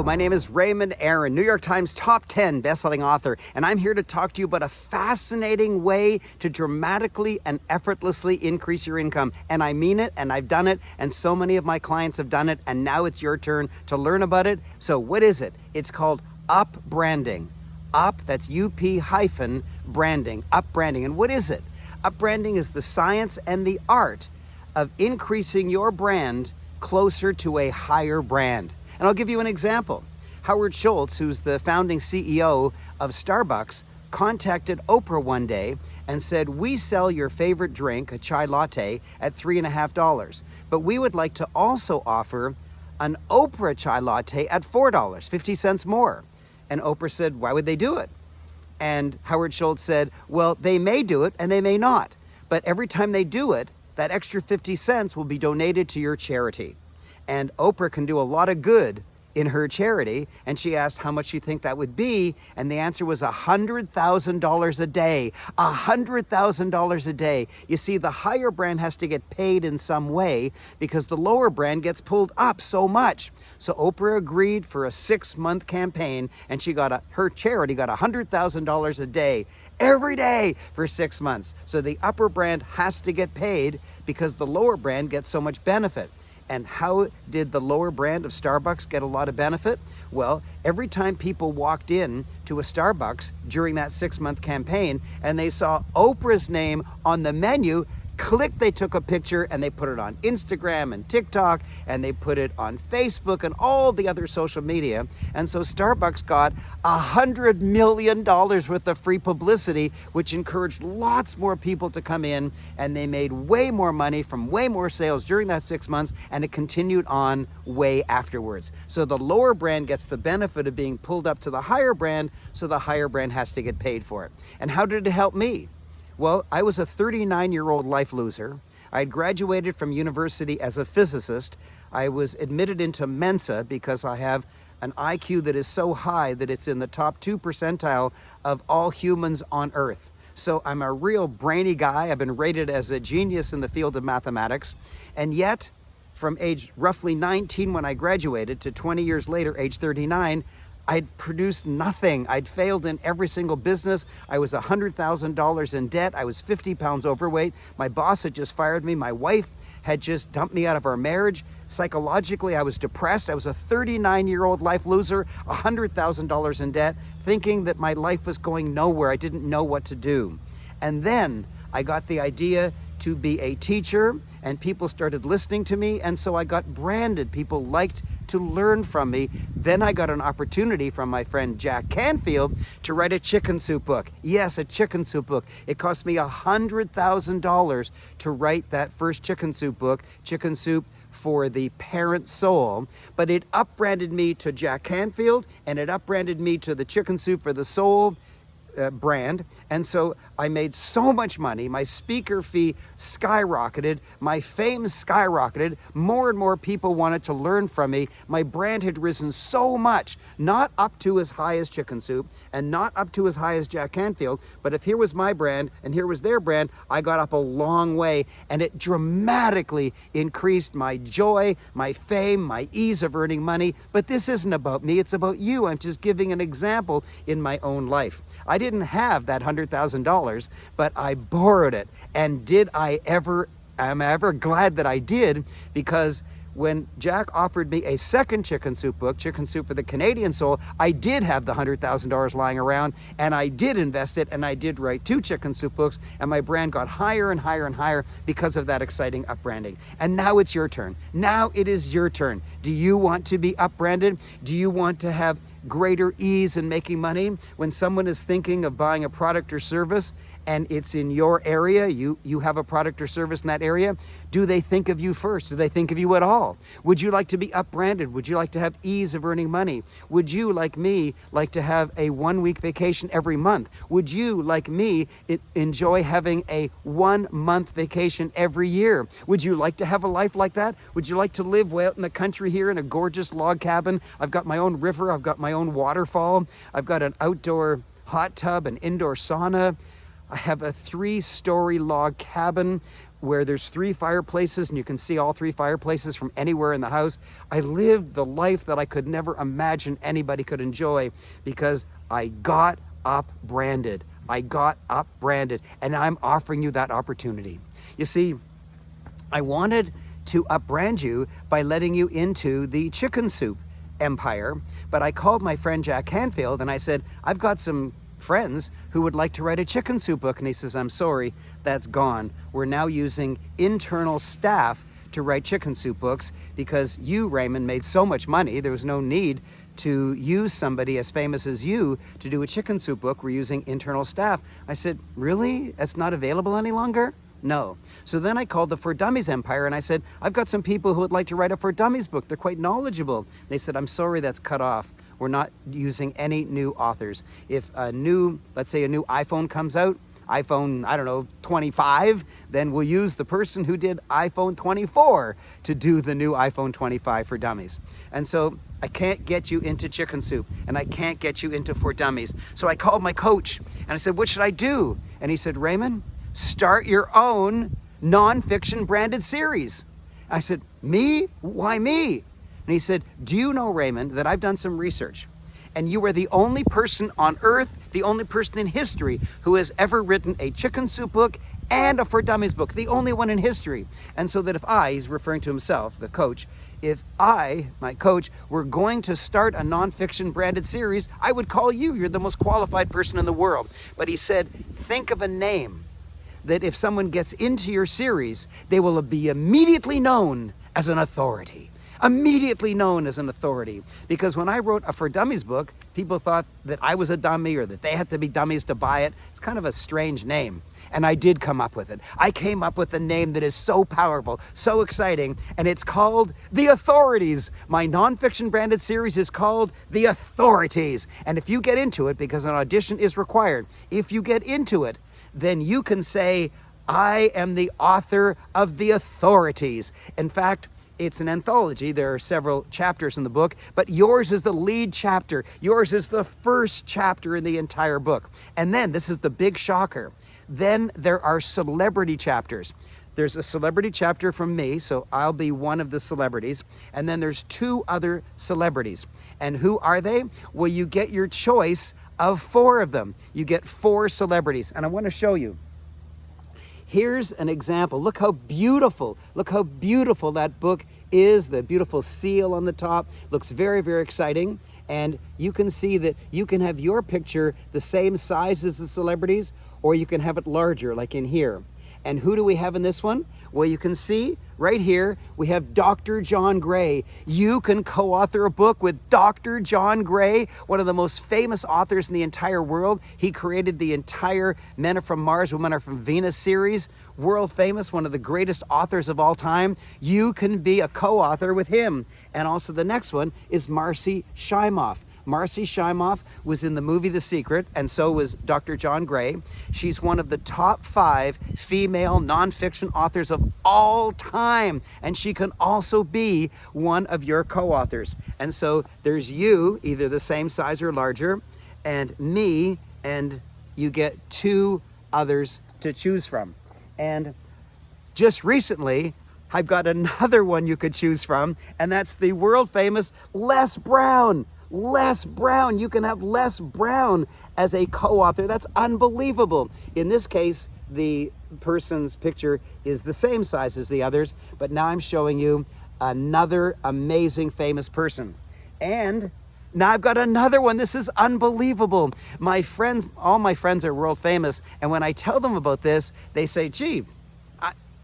my name is Raymond Aaron, New York Times top 10 bestselling author, and I'm here to talk to you about a fascinating way to dramatically and effortlessly increase your income. And I mean it, and I've done it, and so many of my clients have done it, and now it's your turn to learn about it. So what is it? It's called up branding. Up, that's UP hyphen branding, up branding. And what is it? Up branding is the science and the art of increasing your brand closer to a higher brand. And I'll give you an example. Howard Schultz, who's the founding CEO of Starbucks, contacted Oprah one day and said, "We sell your favorite drink, a chai latte, at $3.50, but we would like to also offer an Oprah chai latte at $4, 50 cents more." And Oprah said, "Why would they do it?" And Howard Schultz said, "Well, they may do it and they may not, but every time they do it, that extra 50 cents will be donated to your charity." And Oprah can do a lot of good in her charity. And she asked how much you think that would be. And the answer was $100,000 a day. $100,000 a day. You see, the higher brand has to get paid in some way because the lower brand gets pulled up so much. So Oprah agreed for a 6-month campaign, and her charity got $100,000 a day, every day for 6 months. So the upper brand has to get paid because the lower brand gets so much benefit. And how did the lower brand of Starbucks get a lot of benefit? Well, every time people walked in to a Starbucks during that 6-month campaign and they saw Oprah's name on the menu, they took a picture and they put it on Instagram and TikTok, and they put it on Facebook and all the other social media. And so Starbucks got $100 million worth of free publicity, which encouraged lots more people to come in, and they made way more money from way more sales during that 6 months, and it continued on way afterwards. So the lower brand gets the benefit of being pulled up to the higher brand, so the higher brand has to get paid for it. And how did it help me? Well, I was a 39-year-old life loser. I had graduated from university as a physicist. I was admitted into Mensa because I have an IQ that is so high that it's in the top 2 percentile of all humans on Earth. So I'm a real brainy guy. I've been rated as a genius in the field of mathematics. And yet, from age roughly 19 when I graduated to 20 years later, age 39, I'd produced nothing. I'd failed in every single business. I was $100,000 in debt. I was 50 pounds overweight. My boss had just fired me. My wife had just dumped me out of our marriage. Psychologically, I was depressed. I was a 39-year-old life loser, $100,000 in debt, thinking that my life was going nowhere. I didn't know what to do. And then I got the idea to be a teacher, and people started listening to me, and so I got branded. People liked to learn from me. Then I got an opportunity from my friend Jack Canfield to write a chicken soup book. Yes, a chicken soup book. It cost me $100,000 to write that first chicken soup book, Chicken Soup for the Parent Soul. But it up-branded me to Jack Canfield, and it up-branded me to the Chicken Soup for the Soul brand. And so I made so much money. My speaker fee skyrocketed. My fame skyrocketed. More and more people wanted to learn from me. My brand had risen so much, not up to as high as Chicken Soup and not up to as high as Jack Canfield, but if here was my brand and here was their brand, I got up a long way, and it dramatically increased my joy, my fame, my ease of earning money. But this isn't about me, it's about you. I'm just giving an example in my own life. I didn't have that $100,000, but I borrowed it. And I'm ever glad that I did, because when Jack offered me a second chicken soup book, Chicken Soup for the Canadian Soul, I did have the $100,000 lying around, and I did invest it, and I did write 2 chicken soup books, and my brand got higher and higher and higher because of that exciting up-branding. And now it's your turn. Now it is your turn. Do you want to be up-branded? Do you want to have greater ease in making money? When someone is thinking of buying a product or service and it's in your area, you have a product or service in that area, do they think of you first? Do they think of you at all? Would you like to be up-branded? Would you like to have ease of earning money? Would you, like me, like to have a 1-week vacation every month? Would you, like me, enjoy having a 1-month vacation every year? Would you like to have a life like that? Would you like to live way out in the country here in a gorgeous log cabin? I've got my own river, I've got my own waterfall, I've got an outdoor hot tub, an indoor sauna. I have a 3-story log cabin where there's 3 fireplaces and you can see all 3 fireplaces from anywhere in the house. I lived the life that I could never imagine anybody could enjoy because I got up branded. I got up branded, and I'm offering you that opportunity. You see, I wanted to upbrand you by letting you into the chicken soup empire, but I called my friend Jack Canfield and I said, I've got some friends who would like to write a chicken soup book. And he says, I'm sorry, that's gone. We're now using internal staff to write chicken soup books because you, Raymond, made so much money. There was no need to use somebody as famous as you to do a chicken soup book. We're using internal staff. I said, really? That's not available any longer? No. So then I called the For Dummies empire and I said, I've got some people who would like to write a For Dummies book. They're quite knowledgeable. They said, I'm sorry, that's cut off. We're not using any new authors. If let's say a new iPhone comes out, iPhone, 25, then we'll use the person who did iPhone 24 to do the new iPhone 25 for Dummies. And so I can't get you into chicken soup and I can't get you into For Dummies. So I called my coach and I said, what should I do? And he said, Raymond, start your own nonfiction branded series. I said, me? Why me? And he said, do you know, Raymond, that I've done some research and you are the only person on earth, the only person in history who has ever written a chicken soup book and a For Dummies book, the only one in history. And so that if he's referring to himself, the coach, if my coach, were going to start a nonfiction branded series, I would call you. You're the most qualified person in the world. But he said, think of a name that if someone gets into your series, they will be immediately known as an authority. Immediately known as an authority. Because when I wrote a For Dummies book, people thought that I was a dummy or that they had to be dummies to buy it. It's kind of a strange name. And I did come up with it. I came up with a name that is so powerful, so exciting, and it's called The Authorities. My nonfiction branded series is called The Authorities. And if you get into it, because an audition is required, if you get into it, then you can say, I am the author of The Authorities. In fact, it's an anthology. There are several chapters in the book, but yours is the lead chapter. Yours is the first chapter in the entire book. And then, this is the big shocker, then there are celebrity chapters. There's a celebrity chapter from me, so I'll be one of the celebrities. And then there's 2 other celebrities. And who are they? Well, you get your choice of 4 of them. You get 4 celebrities. And I want to show you. Here's an example. Look how beautiful that book is. The beautiful seal on the top looks very, very exciting. And you can see that you can have your picture the same size as the celebrities, or you can have it larger, like in here. And who do we have in this one? Well, you can see right here, we have Dr. John Gray. You can co-author a book with Dr. John Gray, one of the most famous authors in the entire world. He created the entire Men Are From Mars, Women Are From Venus series. World famous, one of the greatest authors of all time. You can be a co-author with him. And also the next one is Marcy Shimoff. Marcy Shimoff was in the movie The Secret, and so was Dr. John Gray. She's one of the top 5 female nonfiction authors of all time, and she can also be one of your co-authors. And so there's you, either the same size or larger, and me, and you get 2 others to choose from. And just recently, I've got another one you could choose from, and that's the world famous Les Brown. Les Brown. You can have Les Brown as a co-author. That's unbelievable. In this case, the person's picture is the same size as the others, but now I'm showing you another amazing famous person. And now I've got another one. This is unbelievable. My friends, all my friends are world famous, and when I tell them about this, they say, gee,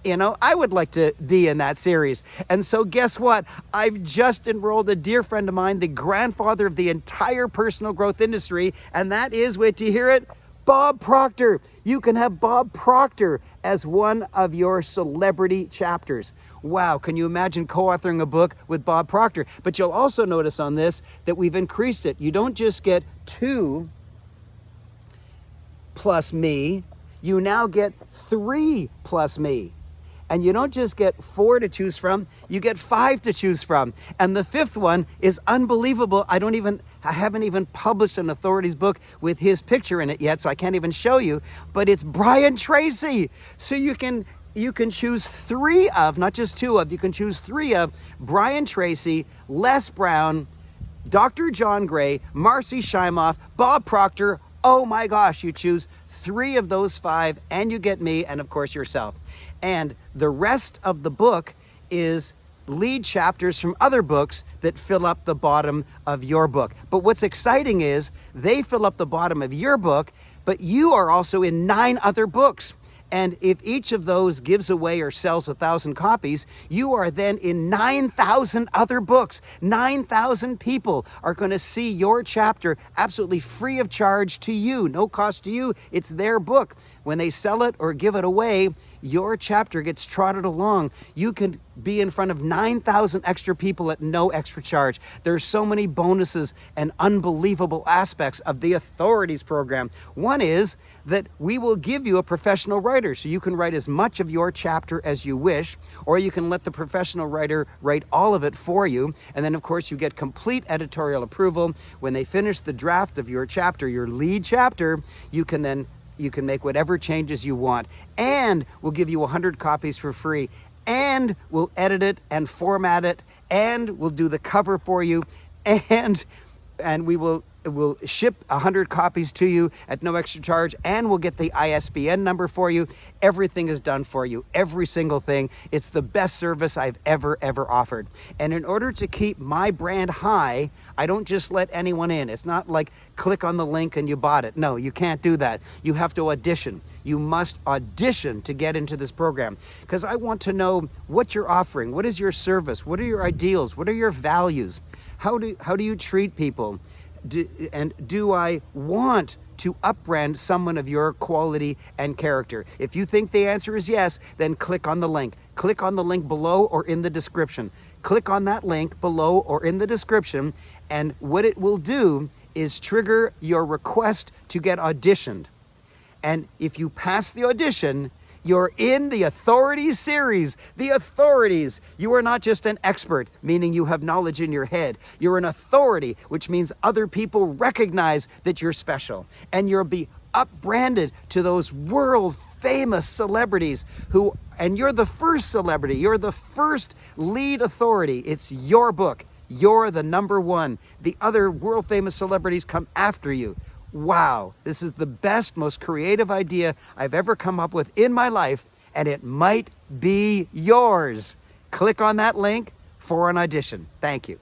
I would like to be in that series. And so guess what? I've just enrolled a dear friend of mine, the grandfather of the entire personal growth industry, and that is, wait to hear it, Bob Proctor. You can have Bob Proctor as one of your celebrity chapters. Wow, can you imagine co-authoring a book with Bob Proctor? But you'll also notice on this that we've increased it. You don't just get 2 plus me, you now get 3 plus me. And you don't just get 4 to choose from, you get 5 to choose from. And the 5th one is unbelievable. I haven't even published an authorities book with his picture in it yet, so I can't even show you, but it's Brian Tracy. So you can you can choose 3 of, not just 2 of, you can choose 3 of Brian Tracy, Les Brown, Dr. John Gray, Marcy Shimoff, Bob Proctor. Oh my gosh, you choose 3 of those 5 and you get me and of course yourself. And the rest of the book is lead chapters from other books that fill up the bottom of your book. But what's exciting is they fill up the bottom of your book, but you are also in 9 other books. And if each of those gives away or sells 1,000 copies, you are then in 9,000 other books. 9,000 people are going to see your chapter absolutely free of charge to you. No cost to you. It's their book. When they sell it or give it away, your chapter gets trotted along. You can be in front of 9,000 extra people at no extra charge. There's so many bonuses and unbelievable aspects of the Authorities program. One is that we will give you a professional writer, so you can write as much of your chapter as you wish, or you can let the professional writer write all of it for you. And then, of course, you get complete editorial approval. When they finish the draft of your chapter, your lead chapter, you can make whatever changes you want, and we'll give you 100 copies for free, and we'll edit it and format it, and we'll do the cover for you, and we'll ship 100 copies to you at no extra charge, and we'll get the ISBN number for you. Everything is done for you, every single thing. It's the best service I've ever offered. And in order to keep my brand high, I don't just let anyone in. It's not like click on the link and you bought it. No, you can't do that. You have to audition. You must audition to get into this program, because I want to know what you're offering. What is your service? What are your ideals? What are your values? How do you treat people? Do I want to upbrand someone of your quality and character? If you think the answer is yes, then click on the link. Click on the link below or in the description. Click on that link below or in the description, and what it will do is trigger your request to get auditioned. And if you pass the audition, you're in the Authorities series. The Authorities. You are not just an expert, meaning you have knowledge in your head. You're an authority, which means other people recognize that you're special. And you'll be up-branded to those world-famous celebrities and you're the first celebrity. You're the first lead authority. It's your book. You're the number 1. The other world-famous celebrities come after you. Wow, this is the best, most creative idea I've ever come up with in my life, and it might be yours. Click on that link for an audition. Thank you.